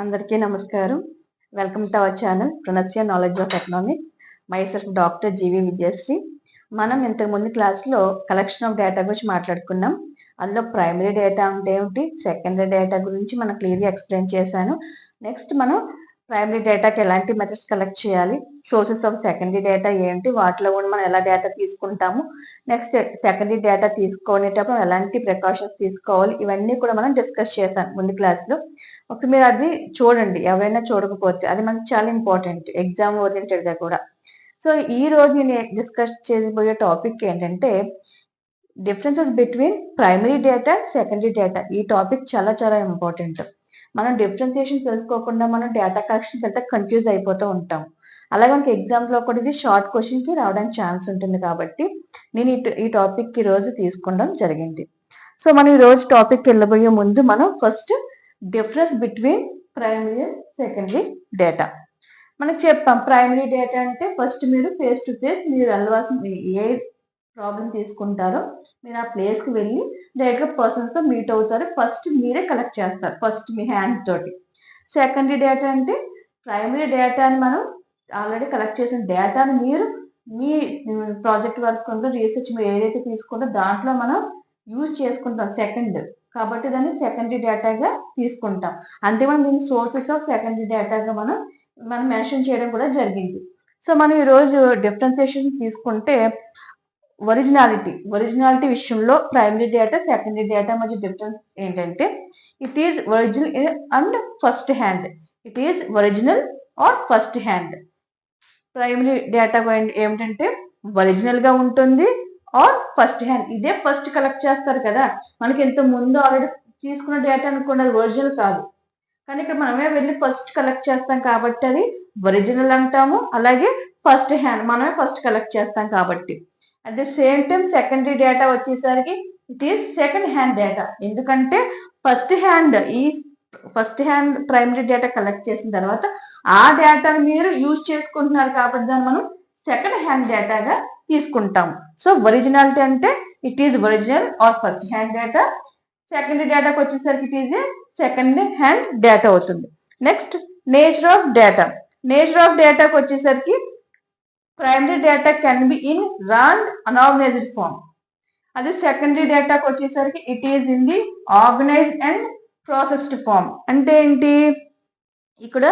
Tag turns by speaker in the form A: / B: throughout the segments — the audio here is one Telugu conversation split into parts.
A: అందరికీ నమస్కారం. Welcome to our channel pronunciation knowledge of economics. Myself doctor GV Vijayasri. మనం ఇంతకుముందు క్లాస్లో కలెక్షన్ ఆఫ్ డేటా గురించి మాట్లాడుకున్నాం. అందులో ప్రైమరీ డేటా అంటే ఏమిటి, సెకండరీ డేటా గురించి మనం క్లియర్గా ఎక్స్ప్లెయిన్ చేశాను. నెక్స్ట్ మనం ప్రైమరీ డేటాకి ఎలాంటి మెథడ్స్ కలెక్ట్ చేయాలి, సోర్సెస్ ఆఫ్ సెకండరీ డేటా ఏంటి, వాటిలో కూడా మనం ఎలా డేటా తీసుకుంటాము, నెక్స్ట్ సెకండరీ డేటా తీసుకునేటప్పుడు ఎలాంటి ప్రికాషన్స్ తీసుకోవాలి, ఇవన్నీ కూడా మనం డిస్కస్ చేశాను ముందు క్లాస్లో. ఒకసారి మీరు అది చూడండి, ఎవరైనా చూడకపోతే అది మనకి చాలా ఇంపార్టెంట్ ఎగ్జామ్ ఓరియంటెడ్గా కూడా. సో ఈ రోజు నేను డిస్కస్ చేయబోయే టాపిక్ ఏంటంటే differences between primary data secondary data. ఈ టాపిక్ చాలా చాలా ఇంపార్టెంట్. మనం డిఫరెన్సియేషన్ తెలుసుకోకుండా మనం డేటా కలెక్షన్ వెళ్తే కన్ఫ్యూజ్ అయిపోతూ ఉంటాం. అలాగే మనకి ఎగ్జామ్లో కూడా ఇది షార్ట్ క్వశ్చన్కి రావడానికి ఛాన్స్ ఉంటుంది కాబట్టి నేను ఈ టాపిక్ ఈ రోజు తీసుకోవడం జరిగింది. సో మనం ఈ రోజు టాపిక్ వెళ్ళబోయే ముందు మనం first difference between primary secondary data మనకి చెప్పాం. ప్రైమరీ డేటా అంటే ఫస్ట్ మీరు ఫేస్ టు ఫేస్ మీరు వెళ్ళవలసిన ఏ ప్రాబ్లం తీసుకుంటారో మీరు ఆ ప్లేస్కి వెళ్ళి డైరెక్ట్గా పర్సన్స్తో మీట్ అవుతారు. ఫస్ట్ మీరే కలెక్ట్ చేస్తారు, ఫస్ట్ మీ హ్యాండ్ తోటి. సెకండరీ డేటా అంటే ప్రైమరీ డేటాని మనం ఆల్రెడీ కలెక్ట్ చేసిన డేటాని మీరు మీ ప్రాజెక్ట్ వర్క్ ఉందో రీసెర్చ్ మీరు ఏదైతే తీసుకుంటారో దాంట్లో మనం యూజ్ చేసుకుంటాం సెకండ్, కాబట్టి దాన్ని సెకండరీ డేటాగా తీసుకుంటాం. అంతే మనం దీన్ని సోర్సెస్ ఆఫ్ సెకండరీ డేటాగా మనం మెన్షన్ చేయడం కూడా జరిగింది. సో మనం ఈరోజు డిఫరెన్సియేషన్ తీసుకుంటే ఒరిజినాలిటీ విషయంలో ప్రైమరీ డేటా సెకండరీ డేటా మధ్య డిఫరెన్స్ ఏంటంటే it is original and first hand. It is original or first hand. Primary data ఏమిటంటే ఒరిజినల్ గా ఉంటుంది ఆర్ ఫస్ట్ హ్యాండ్. ఇదే ఫస్ట్ కలెక్ట్ చేస్తారు కదా, మనకి ఇంత ముందు ఆల్రెడీ తీసుకున్న డేటా అనుకోండి అది ఒరిజినల్ కాదు, కానీ ఇక్కడ మనమే వెళ్ళి ఫస్ట్ కలెక్ట్ చేస్తాం కాబట్టి అది ఒరిజినల్ అంటాము. అలాగే ఫస్ట్ హ్యాండ్ మనమే ఫస్ట్ కలెక్ట్ చేస్తాం కాబట్టి. At the same time secondary data వచ్చేసరికి it is second hand data. ఎందుకంటే first hand primary data collect చేసిన తర్వాత ఆ డేటాను మీరు యూజ్ చేసుకుంటున్నారు కాబట్టి దాన్ని మనం సెకండ్ హ్యాండ్ డేటాగా తీసుకుంటాం. సో ఒరిజినాలిటీ అంటే it is original or first hand data. Secondary డేటాకి వచ్చేసరికి it is a second hand data అవుతుంది. Next nature of data. Nature of డేటాకి వచ్చేసరికి primary data can be in raw and unorganized form. అది సెకండరీ డేటాకి వచ్చేసరికి it is in the organized and processed form. అంటే ఏంటి, ఇక్కడ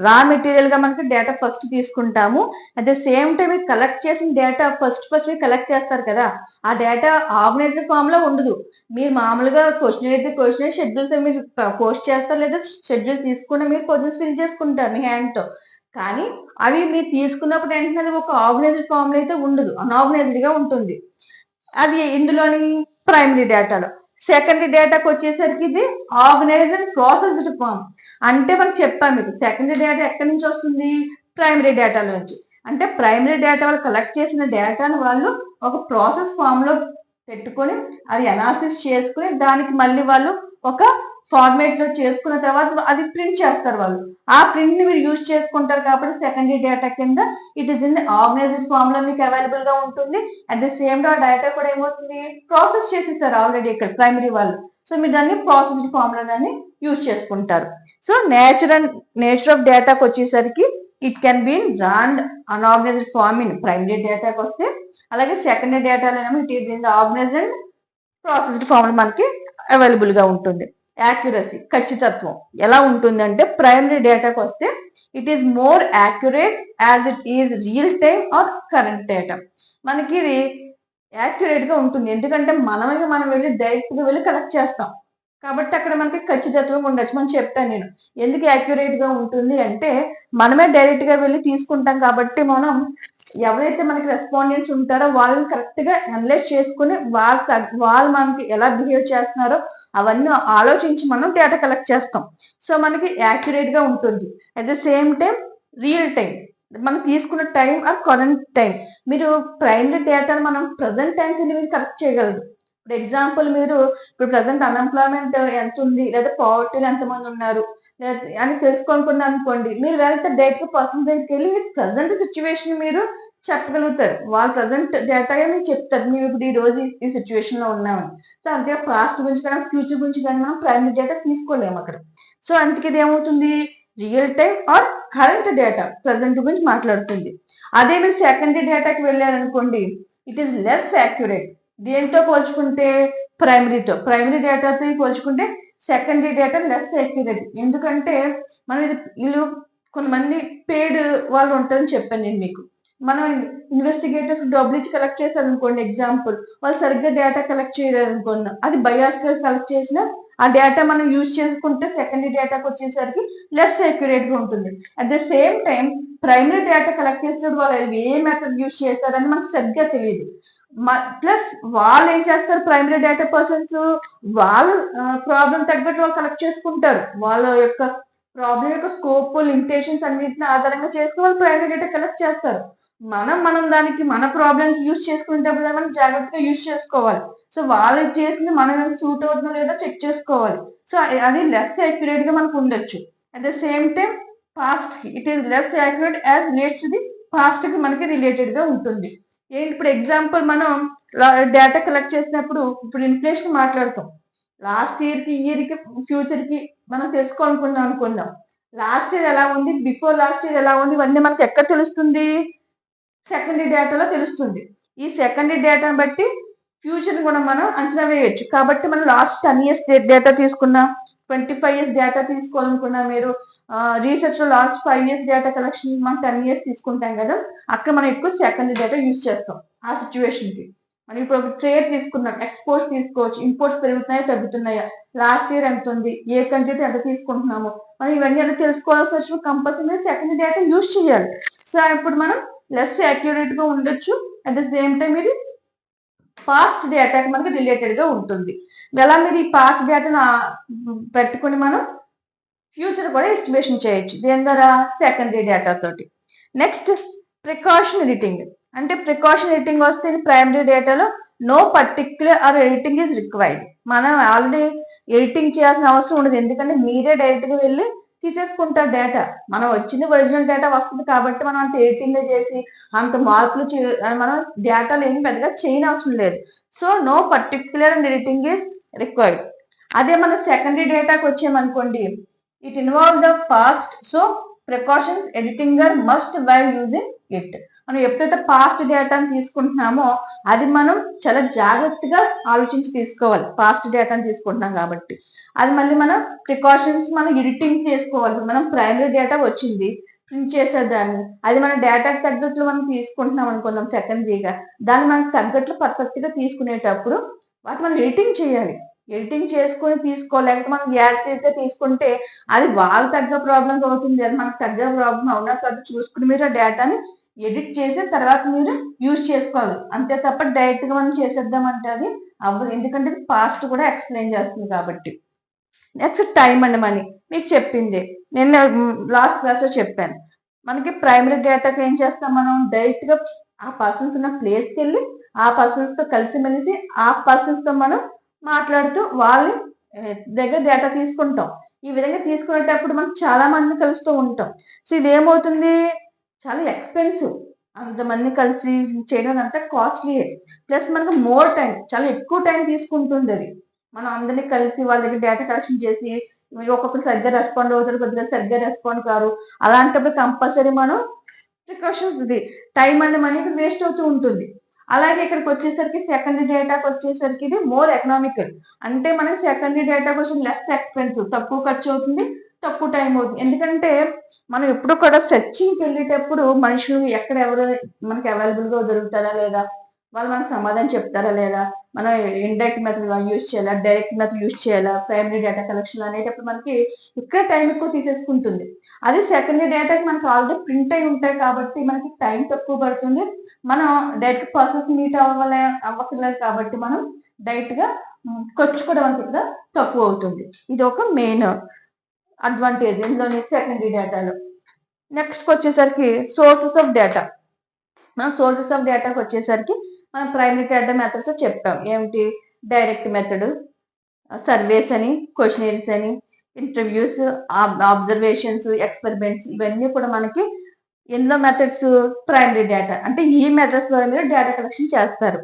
A: రా మెటీరియల్ గా మనకి డేటా ఫస్ట్ తీసుకుంటాము. అట్ ద సేమ్ టైం మీరు కలెక్ట్ చేసిన డేటా ఫస్ట్ మీరు కలెక్ట్ చేస్తారు కదా, ఆ డేటా ఆర్గనైజ్డ్ ఫామ్ లో ఉండదు. మీరు మామూలుగా క్వశ్చన్ అయితే క్వశ్చన్ షెడ్యూల్స్ మీరు పోస్ట్ చేస్తారు, లేదా షెడ్యూల్స్ తీసుకుని మీరు క్వశ్చన్స్ ఫిల్ చేసుకుంటారు మీ హ్యాండ్ తో. కానీ అవి మీరు తీసుకున్నప్పుడు వెంటనే అది ఒక ఆర్గనైజ్డ్ ఫామ్ లో అయితే ఉండదు, అన్ఆర్గనైజ్డ్ గా ఉంటుంది. అది ఇందులోని ప్రైమరీ డేటాలో. సెకండరీ డేటాకి వచ్చేసరికి ఇది ఆర్గనైజ్డ్ అండ్ ప్రాసెస్డ్ ఫామ్. అంటే మనం చెప్పాం మీకు సెకండరీ డేటా ఎక్కడి నుంచి వస్తుంది, ప్రైమరీ డేటా నుంచి. అంటే ప్రైమరీ డేటా వాళ్ళు కలెక్ట్ చేసిన డేటాను వాళ్ళు ఒక ప్రాసెస్ ఫామ్ లో పెట్టుకొని అది అనాలిసిస్ చేసుకుని దానికి మళ్ళీ వాళ్ళు ఒక ఫార్మేట్ లో చేసుకున్న తర్వాత అది ప్రింట్ చేస్తారు వాళ్ళు. ఆ ప్రింట్ ని మీరు యూజ్ చేసుకుంటారు కాబట్టి సెకండరీ డేటా కింద it is in organised form లో మీకు అవైలబుల్ గా ఉంటుంది. At the same time data కూడా ఏమవుతుంది, ప్రాసెస్ చేసేసారు ఆల్రెడీ ఇక్కడ ప్రైమరీ వాళ్ళు. సో మీరు దాన్ని ప్రాసెస్డ్ ఫామ్ లో దాన్ని యూజ్ చేసుకుంటారు. సో నేచర్ ఆఫ్ డేటాకి వచ్చేసరికి it can be in raw and unorganized form in primary డేటాకి వస్తే, అలాగే సెకండరీ డేటాలో ఏమో it is in organized and processed form లో మనకి అవైలబుల్ గా ఉంటుంది. యాక్యురసీ, ఖచ్చితత్వం ఎలా ఉంటుందంటే ప్రైమరీ డేటాకి వస్తే it is more accurate as it is real time or current data. మనకి ఇది యాక్యురేట్ గా ఉంటుంది, ఎందుకంటే మనం వెళ్ళి డైరెక్ట్ గా వెళ్ళి కలెక్ట్ చేస్తాం కాబట్టి అక్కడ మనకి ఖచ్చితత్వం ఉండొచ్చు. మనం చెప్పాను నేను ఎందుకు యాక్యురేట్ గా ఉంటుంది అంటే మనమే డైరెక్ట్ గా వెళ్ళి తీసుకుంటాం కాబట్టి మనం ఎవరైతే మనకి రెస్పాండెంట్స్ ఉంటారో వాళ్ళని కరెక్ట్ గా అనలైజ్ చేసుకుని వాళ్ళు మనకి ఎలా బిహేవ్ చేస్తున్నారో అవన్నీ ఆలోచించి మనం డేటా కలెక్ట్ చేస్తాం. సో మనకి యాక్యురేట్ గా ఉంటుంది. At the same time real time, మనం తీసుకున్న టైం ఆర్ కరెంట్ టైం. మీరు ప్రైమరీ డేటాను మనం ప్రజెంట్ టైంకి మీరు కలెక్ట్ చేయగలరు. ఇప్పుడు ఎగ్జాంపుల్ మీరు ఇప్పుడు ప్రజెంట్ అన్ఎంప్లాయ్మెంట్ ఎంత ఉంది, లేదా పావర్టీలో ఎంతమంది ఉన్నారు అని తెలుసుకోనుకున్నారు అనుకోండి, మీరు వెళ్తే డైరెక్ట్ గా పర్సన్ దగ్గరికి వెళ్ళి ప్రజెంట్ సిచ్యువేషన్ మీరు చెప్పగలుగుతారు. వాళ్ళ ప్రజెంట్ డేటా మీకు చెప్తారు, మేము ఇప్పుడు ఈ రోజు ఈ సిచ్యువేషన్ లో ఉన్నామని. సో అంతే పాస్ట్ గురించి కానీ ఫ్యూచర్ గురించి కానీ మనం ప్రైమరీ డేటా తీసుకోలేము అక్కడ. సో అందుకే ఇది ఏమవుతుంది, real time or current data present గురించి మాట్లాడుతుంది. అదే మీరు సెకండరీ డేటాకి వెళ్ళారనుకోండి, ఇట్ ఈస్ లెస్ యాక్యురేట్. దేంతో పోల్చుకుంటే ప్రైమరీ డేటాతో పోల్చుకుంటే సెకండరీ డేటా లెస్ యాక్యురేట్. ఎందుకంటే మనం వీళ్ళు కొంతమంది పేడ్ వాళ్ళు ఉంటారని చెప్పాను నేను మీకు. మనం ఇన్వెస్టిగేటర్స్ డబ్బులు ఇచ్చి కలెక్ట్ చేశారు అనుకోండి, ఎగ్జాంపుల్ వాళ్ళు సరిగ్గా డేటా కలెక్ట్ చేయలేదు అనుకున్నాం, అది బయాస్ గా కలెక్ట్ చేసిన ఆ డేటా మనం యూజ్ చేసుకుంటే సెకండరీ డేటాకి వచ్చేసరికి లెస్ యాక్యురేట్ గా ఉంటుంది. At the same time primary data collect చేసినప్పుడు వాళ్ళు ఏ మెథడ్ యూజ్ చేస్తారని మనకు సరిగ్గా తెలియదు. ప్లస్ వాళ్ళు ఏం చేస్తారు, ప్రైమరీ డేటా పర్సన్స్ వాళ్ళు ప్రాబ్లం తగ్గట్టు వాళ్ళు కలెక్ట్ చేసుకుంటారు. వాళ్ళ యొక్క ప్రాబ్లం యొక్క స్కోప్ లిమిటేషన్స్ అన్నింటిని ఆధారంగా చేసుకుని వాళ్ళు ప్రైమరీ డేటా కలెక్ట్ చేస్తారు. మనం దానికి మన ప్రాబ్లమ్కి యూజ్ చేసుకునేటప్పుడు మనం జాగ్రత్తగా యూజ్ చేసుకోవాలి. సో వాళ్ళు చేసింది మనం సూట్ అవుతుందో లేదో చెక్ చేసుకోవాలి. సో అది లెస్ యాక్యురేట్ గా మనకు ఉండొచ్చు. At the same time past it is less accurate as relates the past కి మనకి రిలేటెడ్ గా ఉంటుంది. ఏంటి ఇప్పుడు ఎగ్జాంపుల్ మనం డేటా కలెక్ట్ చేసినప్పుడు ఇప్పుడు ఇన్ఫ్లేషన్ మాట్లాడతాం. లాస్ట్ ఇయర్ కి ఫ్యూచర్ కి మనం తెలుసుకోవాలనుకున్నాం అనుకుందాం. లాస్ట్ ఇయర్ ఎలా ఉంది, బిఫోర్ లాస్ట్ ఇయర్ ఎలా ఉంది, ఇవన్నీ మనకి ఎక్కడ తెలుస్తుంది, సెకండరీ డేటాలో తెలుస్తుంది. ఈ సెకండరీ డేటాను బట్టి ఫ్యూచర్ కూడా మనం అంచనా వేయొచ్చు. కాబట్టి మనం లాస్ట్ 10 years డేటా తీసుకున్నా, 25 years డేటా తీసుకోవాలనుకున్నా, మీరు రీసెర్చ్ లో లాస్ట్ 5 years డేటా కలెక్షన్ మనం 10 years తీసుకుంటాం కదా, అక్కడ మనం ఎక్కువ సెకండరీ డేటా యూజ్ చేస్తాం ఆ సిచ్యువేషన్ కి. మనం ఇప్పుడు ఒక ట్రేడ్ తీసుకున్నాం, ఎక్స్పోర్ట్స్ తీసుకోవచ్చు, ఇంపోర్ట్స్ పెరుగుతున్నాయా తగ్గుతున్నాయా, లాస్ట్ ఇయర్ ఎంత ఉంది, ఏ కంట్రీతో ఎంత తీసుకుంటున్నాము, మనం ఇవన్నీ ఎలా తెలుసుకోవాల్సి వచ్చిన కంపల్సరీ సెకండరీ డేటా యూజ్ చేయాలి. సో ఇప్పుడు మనం లెస్ యాక్యురేట్ గా ఉండొచ్చు. అట్ ద సేమ్ టైం ఇది పాస్ట్ డేటాకి మనకి రిలేటెడ్ గా ఉంటుంది. ఎలా మీరు ఈ పాస్ట్ డేటాను పెట్టుకుని మనం ఫ్యూచర్ కూడా ఎస్టిమేషన్ చేయొచ్చు దేని ద్వారా, సెకండరీ డేటా తోటి. Next precaution editing. అంటే ప్రికాషన్ ఎడిటింగ్ వస్తే ప్రైమరీ డేటాలో no particular or editing is required. మనం ఆల్రెడీ ఎడిటింగ్ చేయాల్సిన అవసరం ఉండదు, ఎందుకంటే మీరే డైరెక్ట్ గా వెళ్ళి తీసేసుకుంటారు డేటా. మనం వచ్చింది ఒరిజినల్ డేటా వస్తుంది కాబట్టి మనం అంత ఎడిటింగ్ చేసి అంత మార్పులు మనం డేటాలు ఏమి పెద్దగా చేయనవసరం లేదు. So no particular and editing is required. అదే మన సెకండరీ డేటాకి వచ్చామనుకోండి, it involve the past, so precautions editing are must while using it. మనం ఎప్పుడైతే పాస్ట్ డేటాను తీసుకుంటున్నామో అది మనం చాలా జాగ్రత్తగా ఆలోచించి తీసుకోవాలి. పాస్ట్ డేటాను తీసుకుంటున్నాం కాబట్టి అది మళ్ళీ మనం ప్రికాషన్స్ మనం ఎడిటింగ్ చేసుకోవాలి. మనం ప్రైమరీ డేటా వచ్చింది, ప్రింట్ చేసేదాన్ని, అది మన డేటాకి తగ్గట్లు మనం తీసుకుంటున్నాం అనుకుందాం సెకండరీగా, దాన్ని మనకు తగ్గట్లు పర్ఫెక్ట్ గా తీసుకునేటప్పుడు వాటి మనం ఎడిటింగ్ చేయాలి. ఎడిటింగ్ చేసుకొని తీసుకోలేకపోతే మనం యాడ్ చేస్తే తీసుకుంటే అది వాళ్ళ తగ్గ ప్రాబ్లం అవుతుంది, అది మనకు తగ్గ ప్రాబ్లం అవునా కాదు చూసుకుని మీరు ఆ డేటాని ఎడిట్ చేసి తర్వాత మీరు యూజ్ చేసుకోవాలి. అంతే తప్ప డైరెక్ట్ గా మనం చేసేద్దామంటే అది అవ్వదు, ఎందుకంటే పాస్ట్ కూడా ఎక్స్ప్లెయిన్ చేస్తుంది కాబట్టి. Next time and money. మీకు చెప్పింది నేను లాస్ట్ క్లాస్ లో చెప్పాను. మనకి ప్రైమరీ డేటాకి ఏం చేస్తాం, మనం డైరెక్ట్ గా ఆ పర్సన్స్ ఉన్న ప్లేస్కి వెళ్ళి ఆ పర్సన్స్ తో కలిసి మెలిసి ఆ పర్సన్స్ తో మనం మాట్లాడుతూ వాళ్ళ దగ్గర డేటా తీసుకుంటాం. ఈ విధంగా తీసుకునేటప్పుడు మనం చాలా మందిని కలుస్తూ ఉంటాం. సో ఇది ఏమవుతుంది, చాలా ఎక్స్పెన్సివ్. అంతమంది కలిసి చేయడం అంతా కాస్ట్లీయే. ప్లస్ మనకు మోర్ టైం, చాలా ఎక్కువ టైం తీసుకుంటుంది అది. మనం అందరినీ కలిసి వాళ్ళ దగ్గర డేటా కలెక్షన్ చేసి ఒక్కొక్కరు సరిగ్గా రెస్పాండ్ అవుతారు, కొద్దిగా సరిగ్గా రెస్పాండ్ కారు. అలాంటప్పుడు కంపల్సరీ మనం ప్రికాషన్స్ ఇది టైం అండ్ మనీ వేస్ట్ అవుతూ ఉంటుంది. అలాగే ఇక్కడికి వచ్చేసరికి సెకండరీ డేటాకి వచ్చేసరికి ఇది మోర్ ఎకనామికల్. అంటే మనకి సెకండరీ డేటా కొంచెం లెస్ ఎక్స్పెన్సివ్, తక్కువ ఖర్చు అవుతుంది, తక్కువ టైం అవుతుంది. ఎందుకంటే మనం ఎప్పుడు కూడా సెర్చింగ్కి వెళ్ళేటప్పుడు మనుషులు ఎక్కడ ఎవరు మనకి అవైలబుల్ గా దొరుకుతారా లేదా, వాళ్ళు మనకు సమాధానం చెప్తారా లేదా, మనం ఇండైరెక్ట్ మెథడ్ యూజ్ చేయాలా, డైరెక్ట్ మెథడ్ యూజ్ చేయాలా, ప్రైమరీ డేటా కలెక్షన్ అనేటప్పుడు మనకి ఇక్కడ టైం ఎక్కువ తీసేసుకుంటుంది. అదే సెకండరీ డేటాకి మనకి ఆల్రెడీ ప్రింట్ అయి ఉంటాయి కాబట్టి మనకి టైం తక్కువ పడుతుంది. మనం డైరెక్ట్ ప్రాసెస్ మీట్ అవ్వట్లేదు కాబట్టి మనం డైరెక్ట్ గా ఖర్చు కూడా మనకి ఇక్కడ తక్కువ అవుతుంది. ఇది ఒక మెయిన్ అడ్వాంటేజ్ ఇందులోని సెకండరీ డేటాలో. నెక్స్ట్ వచ్చేసరికి సోర్సెస్ ఆఫ్ డేటా. మనం సోర్సెస్ ఆఫ్ డేటాకి వచ్చేసరికి మనం ప్రైమరీ డేటా మెథడ్స్ చెప్తాం. ఏమిటి, డైరెక్ట్ మెథడ్, సర్వేస్ అని, క్వశ్చనరీస్ అని, ఇంటర్వ్యూస్, అబ్జర్వేషన్స్, ఎక్స్పెరిమెంట్స్, ఇవన్నీ కూడా మనకి ఎన్నో మెథడ్స్ ప్రైమరీ డేటా. అంటే ఈ మెథడ్స్ ద్వారా మీరు డేటా కలెక్షన్ చేస్తారు.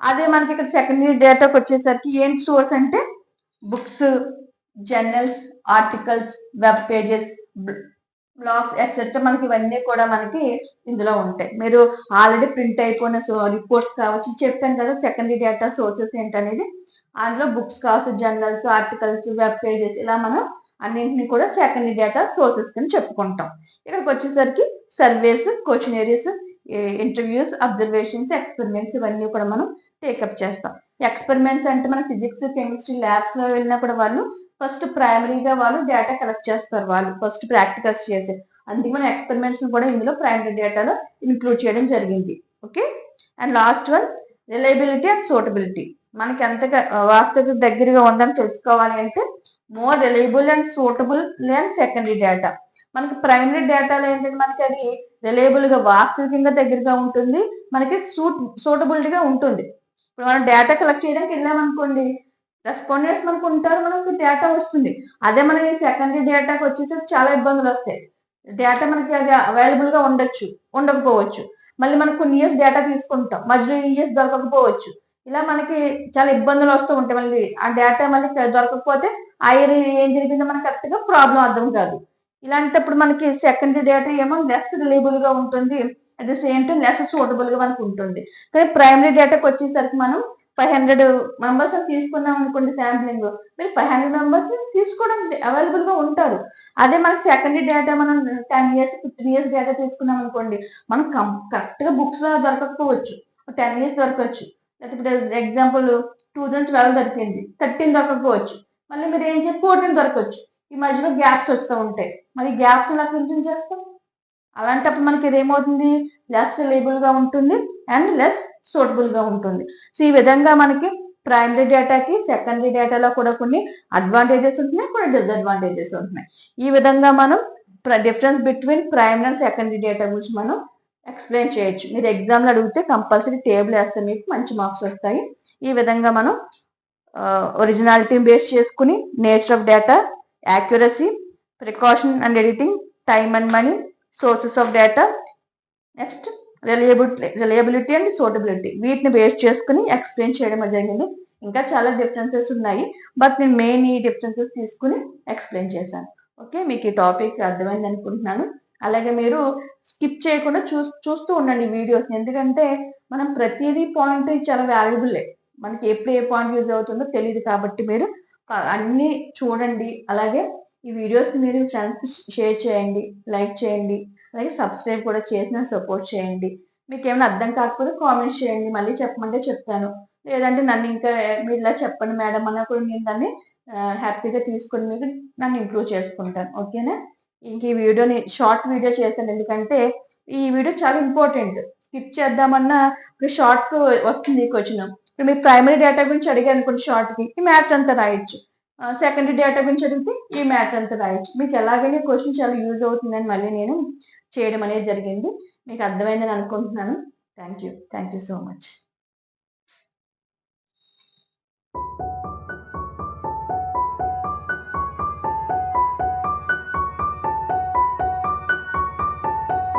A: అదే మనకి ఇక్కడ సెకండరీ డేటాకి వచ్చేసరికి ఏంటి సోర్స్ అంటే books, journals, articles, web pages, blocks etcetera మనకి ఇవన్నీ కూడా మనకి ఇందులో ఉంటాయి. మీరు ఆల్రెడీ ప్రింట్ అయిపోయిన రిపోర్ట్స్ కావచ్చు, చెప్పాను కదా సెకండరీ డేటా సోర్సెస్ ఏంటనేది. అందులో బుక్స్ కావచ్చు, జర్నల్స్, ఆర్టికల్స్, వెబ్ పేజెస్ ఇలా మనం అన్నింటినీ కూడా సెకండరీ డేటా సోర్సెస్ కింద చెప్పుకుంటాం. ఇక్కడికి వచ్చేసరికి surveys, questionnaires, interviews, observations, experiments ఇవన్నీ కూడా మనం టేకప్ చేస్తాం. ఎక్స్పెరిమెంట్స్ అంటే మన ఫిజిక్స్, కెమిస్ట్రీ ల్యాబ్స్ లో వెళ్ళినా కూడా వాళ్ళు ఫస్ట్ ప్రైమరీగా వాళ్ళు డేటా కలెక్ట్ చేస్తారు, వాళ్ళు ఫస్ట్ ప్రాక్టికల్స్ చేసి. అందుకే మన ఎక్స్పెరిమెంట్స్ కూడా ఇందులో ప్రైమరీ డేటాలో ఇంక్లూడ్ చేయడం జరిగింది. Okay, and last one reliability and suitability. మనకి ఎంతగా వాస్తవిక దగ్గరగా ఉందని తెలుసుకోవాలి అంటే more reliable and suitable than secondary data. మనకి ప్రైమరీ డేటాలో ఏంటంటే మనకి అది రిలయబుల్ గా వాస్తవికంగా దగ్గరగా ఉంటుంది, మనకి సూటబిలిటీగా ఉంటుంది. ఇప్పుడు మనం డేటా కలెక్ట్ చేయడానికి వెళ్ళామనుకోండి, రెస్పాండెంట్స్ మనకు ఉంటారు, మనకి డేటా వస్తుంది. అదే మనకి సెకండరీ డేటాకి వచ్చేసరికి చాలా ఇబ్బందులు వస్తాయి. డేటా మనకి అది అవైలబుల్ గా ఉండొచ్చు, ఉండకపోవచ్చు. మళ్ళీ మనకు కొన్ని ఇయర్స్ డేటా తీసుకుంటాం, మధ్యలో ఇయర్స్ దొరకకపోవచ్చు. ఇలా మనకి చాలా ఇబ్బందులు వస్తూ ఉంటాయి. మళ్ళీ ఆ డేటా మళ్ళీ దొరకకపోతే ఆ ఇయర్ ఏం జరిగిందో మనకి కరెక్ట్ గా ప్రాబ్లం అర్థం కాదు. ఇలాంటప్పుడు మనకి సెకండరీ డేటా ఏమో లెస్ రిలయబుల్ గా ఉంటుంది, at the same time less suitable గా మనకు ఉంటుంది. కానీ ప్రైమరీ డేటాకి వచ్చేసరికి మనం 500 మెంబర్స్ తీసుకున్నాం అనుకోండి శాంప్లింగ్, మీరు 500 మెంబర్స్ తీసుకోవడం అవైలబుల్ గా ఉంటారు. అదే మనకి సెకండరీ డేటా మనం 10 ఇయర్స్ 15 ఇయర్స్ డేటా తీసుకున్నాం అనుకోండి, మనం కరెక్ట్ గా బుక్స్ లో దొరకకపోవచ్చు, 10 ఇయర్స్ దొరకవచ్చు. లేకపోతే ఇప్పుడు ఎగ్జాంపుల్ 2012 దొరికింది, 13 దొరకకపోవచ్చు. మళ్ళీ మీరు ఏం చేసి 14 దొరకవచ్చు. ఈ మధ్యలో గ్యాప్స్ వస్తూ ఉంటాయి. మరి గ్యాప్స్ ఎలా ఫిల్ చేస్తాం? అలాంటప్పుడు మనకి ఇది ఏమవుతుంది, లెస్ రిలయబుల్ గా ఉంటుంది అండ్ లెస్ సూటబుల్ గా ఉంటుంది. సో ఈ విధంగా మనకి ప్రైమరీ డేటాకి సెకండరీ డేటాలో కూడా కొన్ని అడ్వాంటేజెస్ ఉంటున్నాయి, కొన్ని డిసడ్వాంటేజెస్ ఉంటున్నాయి. ఈ విధంగా మనం difference between primary and secondary data గురించి మనం ఎక్స్ప్లెయిన్ చేయొచ్చు. మీరు ఎగ్జామ్లో అడిగితే కంపల్సరీ టేబుల్ వేస్తే మీకు మంచి మార్క్స్ వస్తాయి. ఈ విధంగా మనం ఒరిజినాలిటీ బేస్ చేసుకుని nature of data, accuracy, precaution and editing, time and money, sources of data, next reliability and suitability, వీటిని బేస్ చేసుకుని ఎక్స్ప్లెయిన్ చేయడం జరిగింది. ఇంకా చాలా డిఫరెన్సెస్ ఉన్నాయి, బట్ నేను మెయిన్ ఈ డిఫరెన్సెస్ తీసుకుని ఎక్స్ప్లెయిన్ చేశాను. ఓకే, మీకు ఈ టాపిక్ అర్థమైంది అనుకుంటున్నాను. అలాగే మీరు స్కిప్ చేయకుండా చూస్తూ ఉండండి వీడియోస్, ఎందుకంటే మనం ప్రతిదీ పాయింట్ చాలా వాల్యుబుల్లే, మనకి ఎప్పుడు ఏ పాయింట్ యూజ్ అవుతుందో తెలియదు. కాబట్టి మీరు అన్ని చూడండి. అలాగే ఈ వీడియోస్ మీరు ఫ్రెండ్స్ షేర్ చేయండి, లైక్ చేయండి, అలాగే సబ్స్క్రైబ్ కూడా చేసిన సపోర్ట్ చేయండి. మీకు ఏమైనా అర్థం కాకపోతే కామెంట్స్ చేయండి, మళ్ళీ చెప్పమంటే చెప్తాను. లేదంటే నన్ను ఇంకా మీరు ఇలా చెప్పండి మేడం అన్న కూడా నేను దాన్ని హ్యాపీగా తీసుకొని మీకు నన్ను ఇంప్రూవ్ చేసుకుంటాను. ఓకేనా? ఇంక ఈ వీడియోని షార్ట్ వీడియో చేశాను, ఎందుకంటే ఈ వీడియో చాలా ఇంపార్టెంట్. స్కిప్ చేద్దామన్నా షార్ట్ వస్తుంది ఈ క్వశ్చన్. ఇప్పుడు మీరు ప్రైమరీ డేటా గురించి అడిగారు అనుకోండి, షార్ట్కి ఈ మ్యాటర్ అంతా రాయొచ్చు. సెకండరీ డేటా గురించి అడిగితే ఈ మ్యాటర్ అంతా రాయొచ్చు. మీకు ఎలాగైనా క్వశ్చన్ చాలా యూజ్ అవుతుందని మళ్ళీ నేను చేయడం అనేది జరిగింది. మీకు అర్థమైందని అనుకుంటున్నాను. Thank you so much.